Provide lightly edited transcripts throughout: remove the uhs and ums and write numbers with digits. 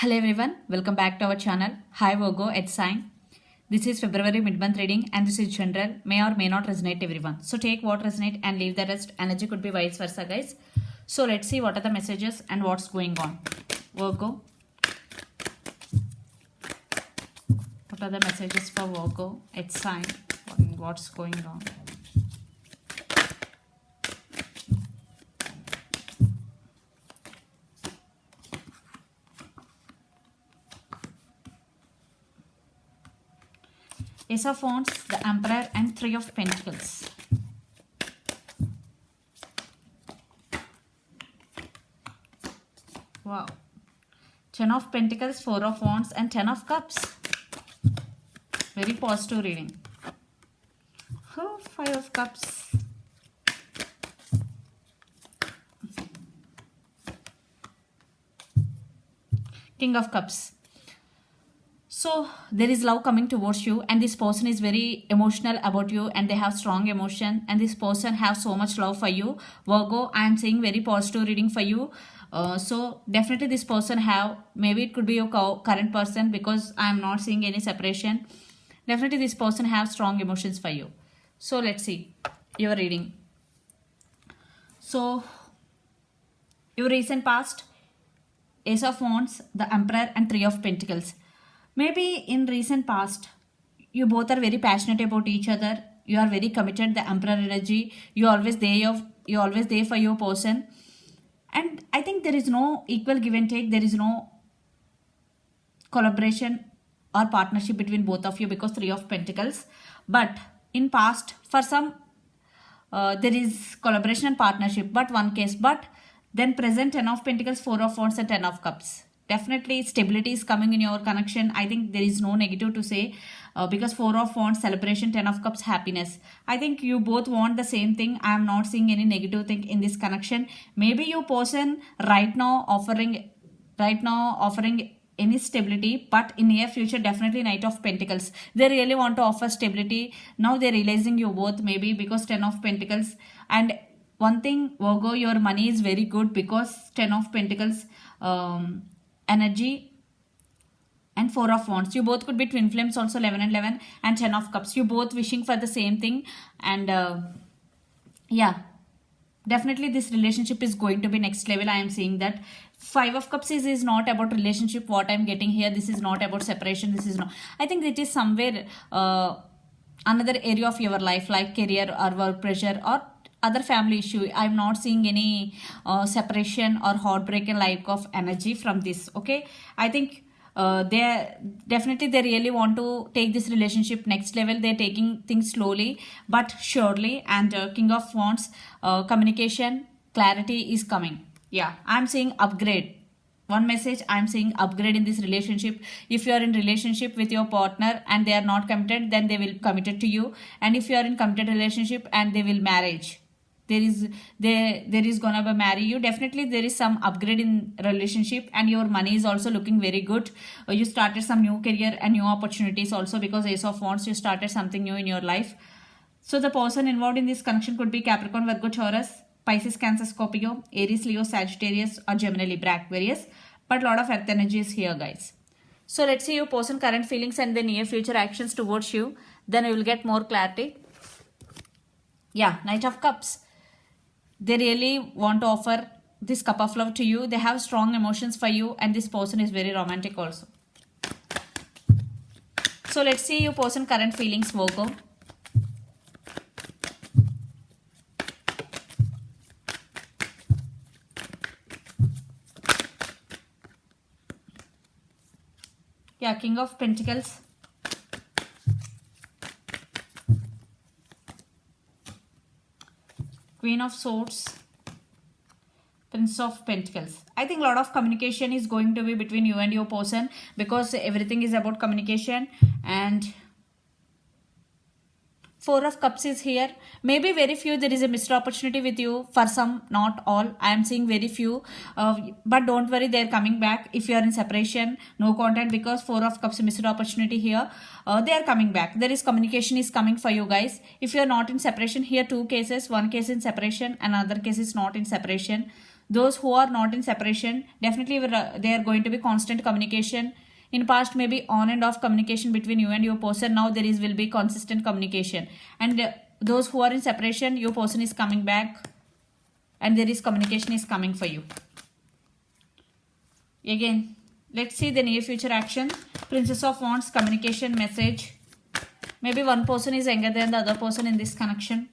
Hello everyone, welcome back to our channel. Hi Virgo, it's sign. This is February mid-month reading and this is general, may or may not resonate everyone. So take what resonate and leave the rest. Energy could be vice versa guys. So let's see what are the messages and what's going on. Virgo, what are the messages for Virgo? It's sign. What's going on? Ace of Wands, the Emperor and Three of Pentacles. Wow. 10 of Pentacles, 4 of Wands and 10 of Cups. Very positive reading. Oh, 5 of Cups. King of Cups. So there is love coming towards you and this person is very emotional about you and they have strong emotion and this person have so much love for you. Virgo, I am saying very positive reading for you. So definitely this person have, maybe it could be your current person because I am not seeing any separation. Definitely this person have strong emotions for you. So let's see your reading. So your recent past, Ace of Wands, the Emperor and Three of Pentacles. Maybe in recent past, you both are very passionate about each other. You are very committed, the Emperor energy. You're always there for your person. And I think there is no equal give and take. There is no collaboration or partnership between both of you because Three of Pentacles. But in past, for some, there is collaboration and partnership. But one case. But then present 10 of Pentacles, 4 of Wands and 10 of Cups. Definitely stability is coming in your connection. I think there is no negative to say because 4 of Wands, celebration, 10 of Cups, happiness. I think you both want the same thing. I am not seeing any negative thing in this connection. Maybe your person right now offering any stability, but in near future definitely Knight of Pentacles. They really want to offer stability. Now they're realizing you both maybe because 10 of Pentacles. And one thing, Virgo, your money is very good because 10 of Pentacles energy and 4 of Wands. You both could be twin flames also, 11 and 11 and 10 of Cups. You both wishing for the same thing. And yeah, definitely this relationship is going to be next level. I am seeing that 5 of Cups is not about relationship. What I'm getting here, this is not about separation. This is not, I think it is somewhere another area of your life like career or work pressure or other family issue. I'm not seeing any separation or heartbreak and lack of energy from this. Okay, I think they really want to take this relationship next level. They're taking things slowly but surely. And King of Wands, communication clarity is coming. Yeah, I'm seeing upgrade. One message, I'm seeing upgrade in this relationship. If you are in relationship with your partner and they are not committed, then they will committed to you. And if you are in committed relationship and they will marriage, there is gonna be marry you, definitely there is some upgrade in relationship. And your money is also looking very good. You started some new career and new opportunities also because Ace of Wands, you started something new in your life. So the person involved in this connection could be Capricorn, Virgo, Taurus, Pisces, Cancer, Scorpio, Aries, Leo, Sagittarius or Gemini, Libra, Aquarius. But lot of earth energy is here guys. So let's see your person current feelings and the near future actions towards you. Then you will get more clarity. Yeah, Knight of Cups. They really want to offer this cup of love to you. They have strong emotions for you and this person is very romantic also. So let's see your person current feelings, Virgo. Yeah, King of Pentacles. Queen of Swords, Prince of Pentacles. I think a lot of communication is going to be between you and your person because everything is about communication. And 4 of Cups is here. Maybe very few there is a missed opportunity with you. For some, not all. I am seeing very few. But don't worry, they are coming back. If you are in separation, no contact because 4 of Cups missed opportunity here. They are coming back. There is communication is coming for you guys. If you are not in separation, here 2 cases. 1 case in separation, another case is not in separation. Those who are not in separation, definitely they are going to be constant communication. In past, maybe on and off communication between you and your person. Now there will be consistent communication. And those who are in separation, your person is coming back and there is communication is coming for you. Again, let's see the near future action. Princess of Wands, communication, message. Maybe one person is younger than the other person in this connection.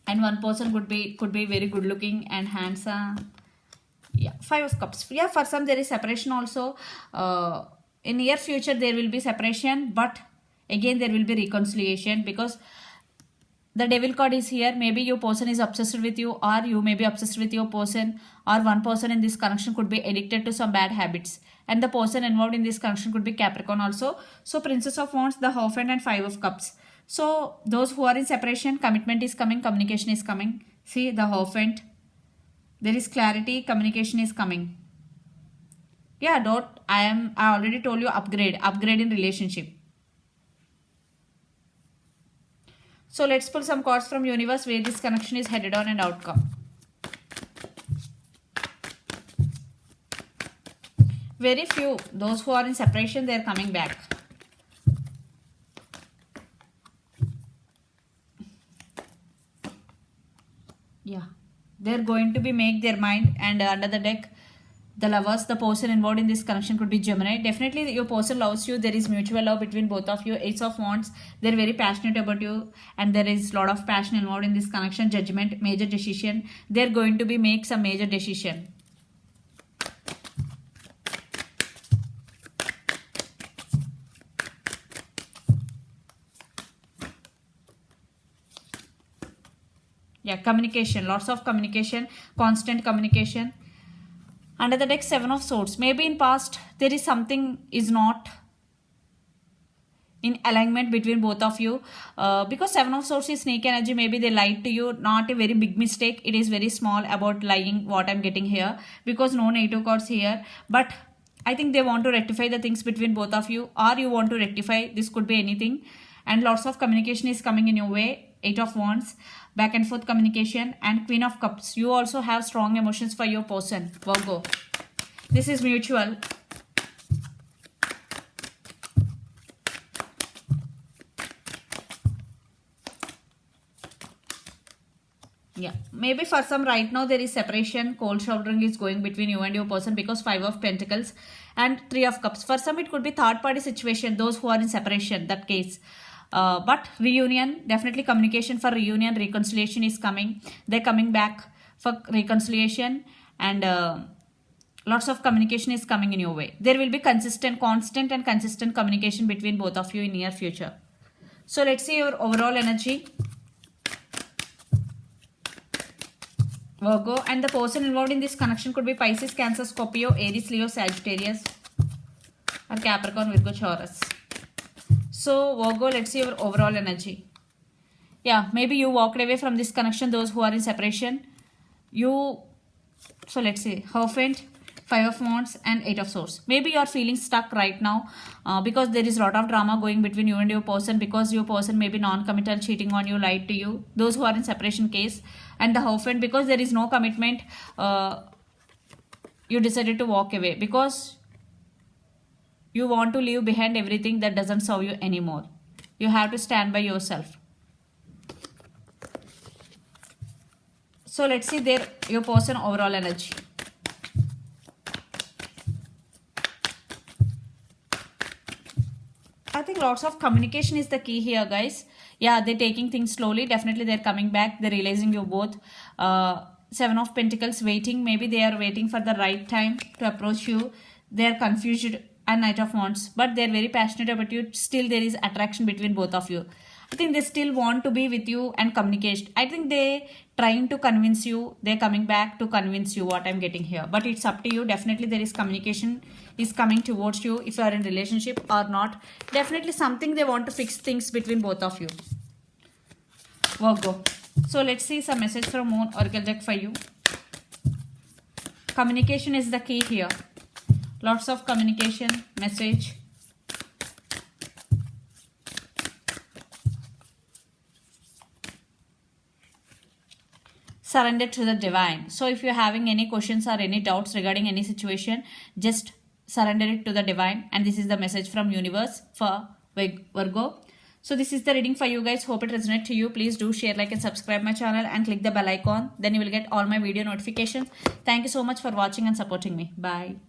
And one person could be very good looking and handsome. Yeah, Five of Cups. Yeah, for some there is separation also. In near future there will be separation, but again there will be reconciliation, because the devil card is here. Maybe your person is obsessed with you, or you may be obsessed with your person, or one person in this connection could be addicted to some bad habits, and the person involved in this connection could be Capricorn also. So Princess of Wands, the Hierophant, and Five of Cups. So those who are in separation, commitment is coming, communication is coming. See the Hierophant. There is clarity, communication is coming. Yeah, I already told you, upgrade in relationship. So let's pull some cards from universe where this connection is headed on and outcome. Very few, those who are in separation, they are coming back. Yeah, they're going to be make their mind. And under the deck, the Lovers, the person involved in this connection could be Gemini. Definitely your person loves you. There is mutual love between both of you. Ace of Wands, they're very passionate about you, and there is a lot of passion involved in this connection. Judgment, major decision. They're going to be make some major decision. Yeah, communication, lots of communication, constant communication. Under the deck, Seven of Swords. Maybe in past there is something is not in alignment between both of you, because Seven of Swords is snake energy. Maybe they lied to you. Not a very big mistake. It is very small about lying, what I'm getting here, because no negative cards here. But I think they want to rectify the things between both of you, or you want to rectify. This could be anything. And lots of communication is coming in your way. Eight of Wands, back and forth communication. And Queen of Cups. You also have strong emotions for your person, Virgo. This is mutual. Yeah, maybe for some right now there is separation, cold shouldering is going between you and your person, because Five of Pentacles and Three of Cups. For some it could be third party situation, those who are in separation, that case. But reunion, definitely communication for reunion, reconciliation is coming. They're coming back for reconciliation, and lots of communication is coming in your way. There will be constant and consistent communication between both of you in near future. So let's see your overall energy, Virgo. And the person involved in this connection could be Pisces, Cancer, Scorpio, Aries, Leo, Sagittarius, or Capricorn, Virgo, Taurus. So Virgo, let's see your overall energy. Yeah, maybe you walked away from this connection, those who are in separation. So let's see, Hierophant, Five of Wands, and Eight of Swords. Maybe you are feeling stuck right now, because there is a lot of drama going between you and your person, because your person may be non-committal, cheating on you, lied to you. Those who are in separation case. And the Hierophant, because there is no commitment, you decided to walk away because you want to leave behind everything that doesn't serve you anymore. You have to stand by yourself. So let's see your person overall energy. I think lots of communication is the key here, guys. Yeah, they're taking things slowly. Definitely they're coming back. They're realizing you both. Seven of Pentacles, waiting. Maybe they are waiting for the right time to approach you. They're confused. And Knight of Wands. But they're very passionate about you. Still there is attraction between both of you. I think they still want to be with you and communicate. I think they trying to convince you. They're coming back to convince you, what I'm getting here. But it's up to you. Definitely there is communication is coming towards you, if you are in relationship or not. Definitely something they want to fix things between both of you, Virgo. So let's see some message from Moon Oracle deck for you. Communication is the key here. Lots of communication, message. surrender to the divine. So if you're having any questions or any doubts regarding any situation, just surrender it to the divine. And this is the message from universe for Virgo. So this is the reading for you guys. Hope it resonates to you. Please do share, like and subscribe my channel and click the bell icon. Then you will get all my video notifications. Thank you so much for watching and supporting me. Bye.